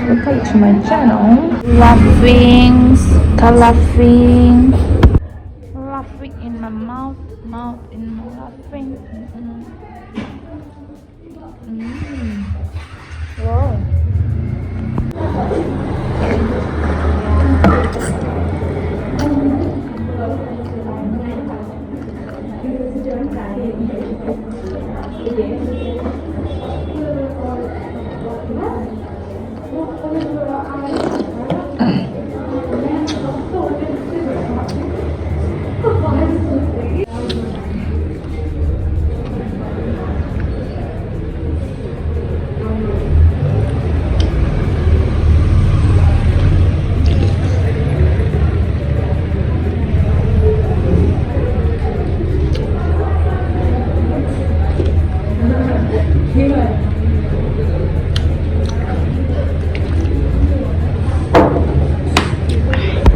welcome to my channel. Laughing in my mouth, mouth in my laughing. Wow.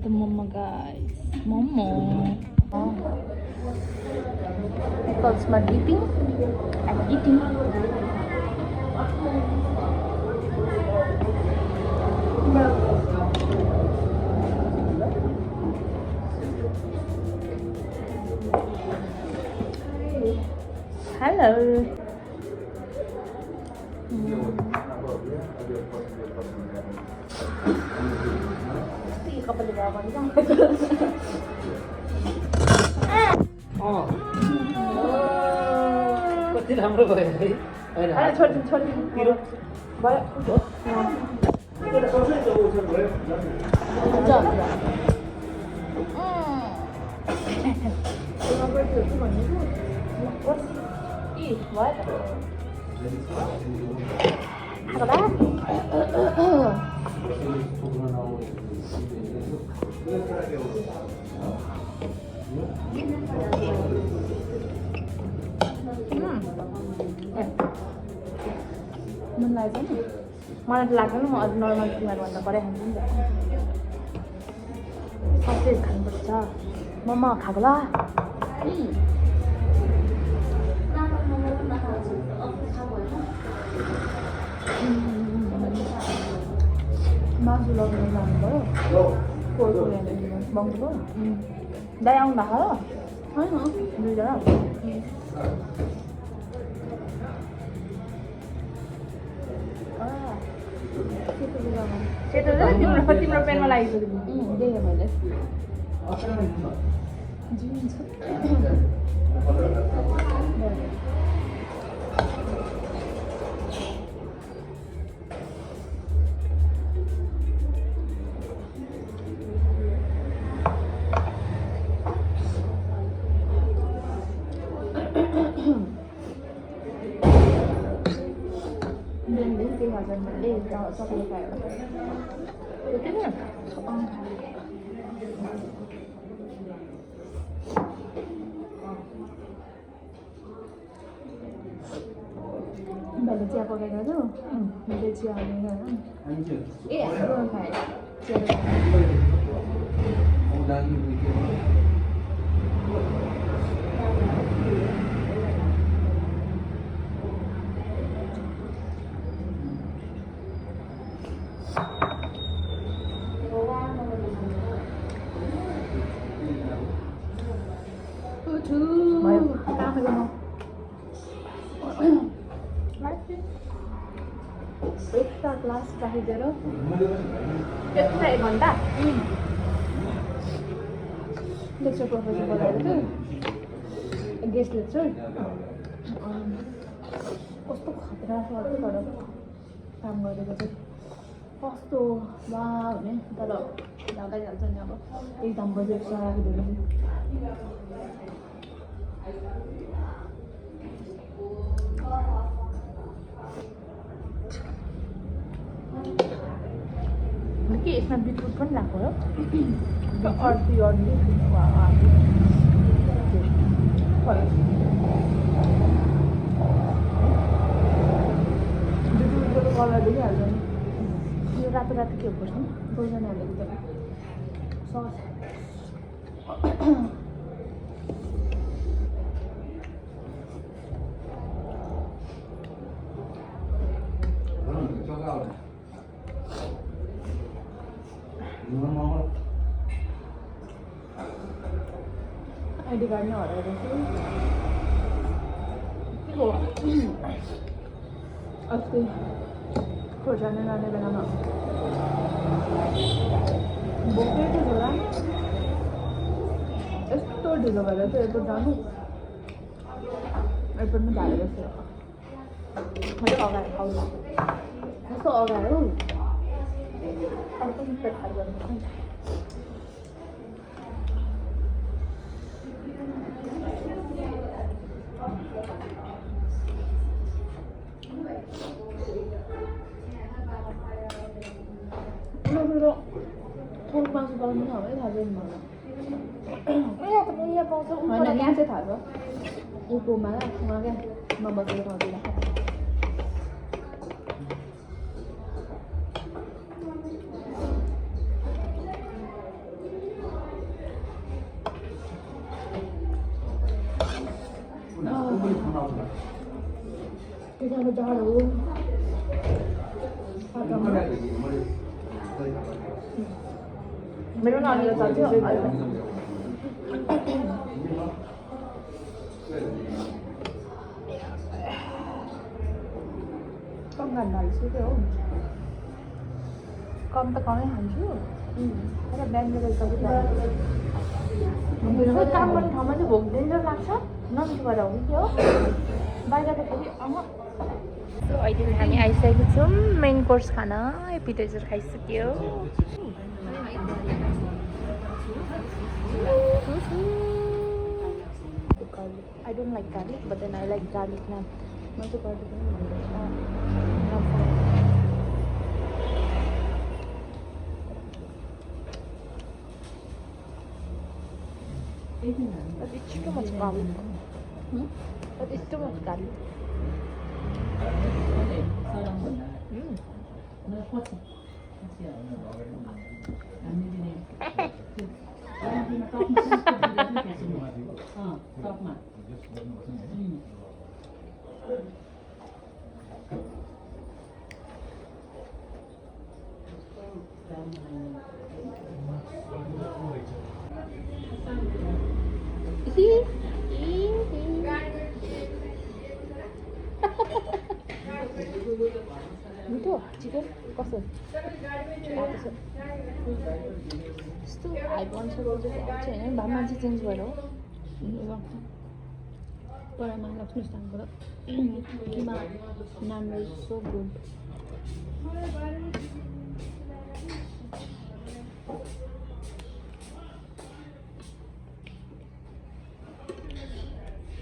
The Momo guys. Momo. Oh. Because my eating. I'm eating. Hello. कति राम्रो भयो है हैन छोडिदिनु भयो मन लाग्छ नि मलाई त लाग्दैन म अझ नर्मल तिमीहरूभन्दा बढी खान्छु नि त ससेज खानुपर्छ मोमो खाएको ल मासु लगेर जानुभयो पोर्कको ल्याएर बङ्गको दाइ आउनु भएको र होइन दुईजना तिम्रो पेनमा लागिसक्यो देखेँ मैले चक्लेट खाएर मैले चिया पकाएको छु मैले चिया ए हाम्रो खाएँ एक्स्ट्रा क्लास राखिदिएर एक्स्ट्रा 1 घन्टा लेक्चर प्रोफेसर बोलाएर चाहिँ गेस्ट लेक्चर कस्तो खतरा छ तर काम गरेको चाहिँ कस्तो वा हुने तर जाँदै जान्छ नि अब एक्जाम बजेट राखिदिनु के यसमा बिटरुट पनि लाग्यो र अर्धी बिटरुटको कलर देखिहाल्छ नि यो रातो रातो के पर्छ गोल्डन हालेको त सस आइडी कार्ड नै हराइरहेको छु हो अस्ति खोर्सानी लाने बेलामा बोकेको झोला यस्तो ढिलो भएर चाहिँ एयरपोर्ट जानु एयरपोर्टमा झारेर थियो मैले अगाएर आउँदा कस्तो अगाएर हौ अर्को पेट खाएर गर्नु पोर्क मासु पाउँदैन होला है थाहा छैन मलाई यहाँ पाउँछ होइन यहाँ चाहिँ थाहा छ उपोमा उहाँ क्या नबसेको ठाउँतिर त्यहाँ जाडो मेरो नानीले चाल्थ्यो कम खानु थाल्छु क्या हो कम त कमै खान्छु तर बिहान बेलुका काम गर्ने ठाउँमा चाहिँ भोक डेन्जर लाग्छ नमिठो भएर हो कि के हो बाहिर त फेरि अहिले हामी आइसकेको छौँ मेन कोर्स खाना appetiser खाइसक्यो I don't like garlic, but then I like garlic naan. I also garlic naan. But it's too much garlic. But it's too much garlic. मिठो चिकन कसो यस्तो हाई कन्सर्टको चाहिँ होइन भए मान्छे चेन्ज भएर हो परामा लक्ष्मी स्थानको किमा noodles so good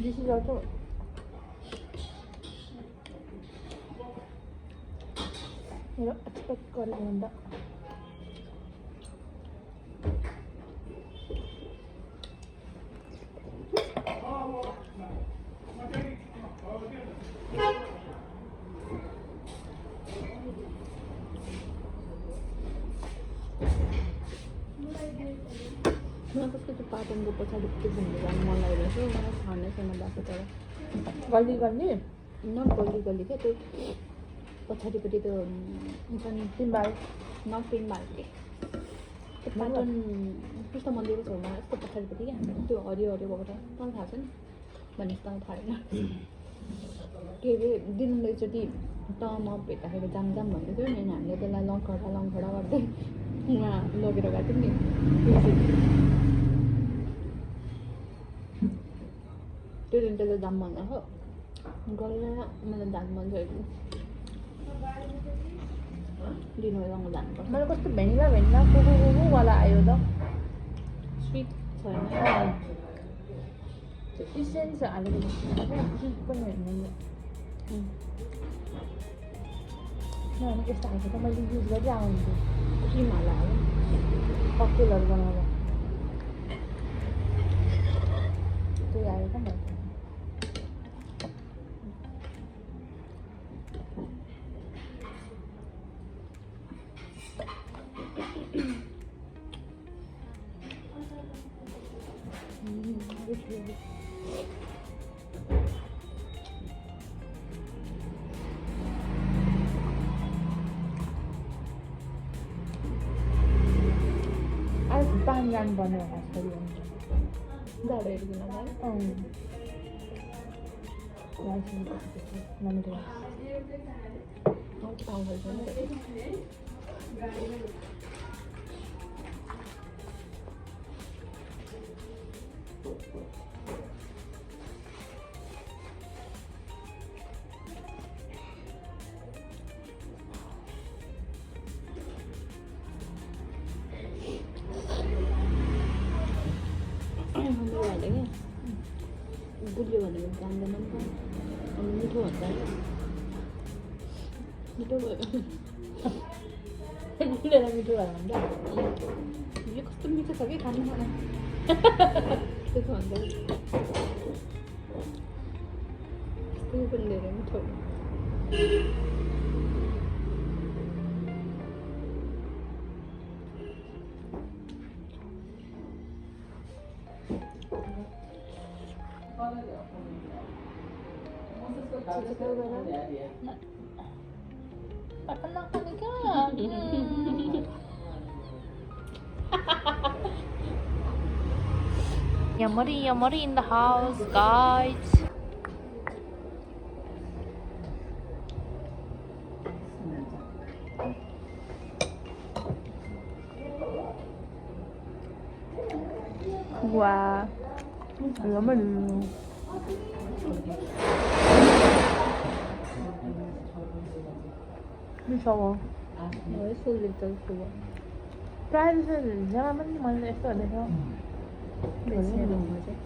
this is also expect गरेको भन्दा मलाई त्यसको त्यो पाटनको पछाडि त्यो घुम्नु जानु मन लागिरहेको थियो मलाई थाहा नै छैन बाटो तर गल्ली गल्ली नट गल्ली गल्ली क्या त्यो पछाडिपट्टि त्यो हुन्छ नि पिनबार नट पिनबार के त्यो पाटन कृष्ण मन्दिरको छेउमा यस्तो पछाडिपट्टि क्या त्यो हरियो हरियो भएको छ तँलाई थाहा छ नि भनेपछि तँलाई थाहा छैन के अरे दिनमा एकचोटि त म भेट्दाखेरि जाम जाम भन्दै थियो नि हामीले त्यसलाई लङखडा गर्दै उहाँ लगेर गएको थियौँ नि त्यो दिन त्यसले जाम भन्दा हो गरेर मलाई जानु मन छ दिनसँग जानुपर्छ मलाई कस्तो भेनिला कुकुवाला आयो त स्विट छैन त्यो इसेन्स हालेको स्विट पनि हेर्नु नभए त्यस्तो खालको त मैले युज गर्दै आउँछु क्रिम हालेर ककटेलहरू बनाउँदा त्यही आयो त मलाई आज पानी जानुपर्ने होला यसरी हुन्छ झाडं इरगी ना 마음에 들어. 너무 맛있는데 गुलियो भनेको जान्दैन नि त अनि मिठो हुन्छ मिठो भयो गुलियोलाई मिठो भयो भने यो कस्तो मिठो छ कि खानु मलाई त्यसो भन्छ त्यो पनि धेरै मिठो Makan ka. Yomari in the house, guys. Wow. Yomari. 무서워. 왜 소리를 좋아 프라이드는 이상한 맛이 많이 했어야 돼요. 몇 시에 먹는 거지?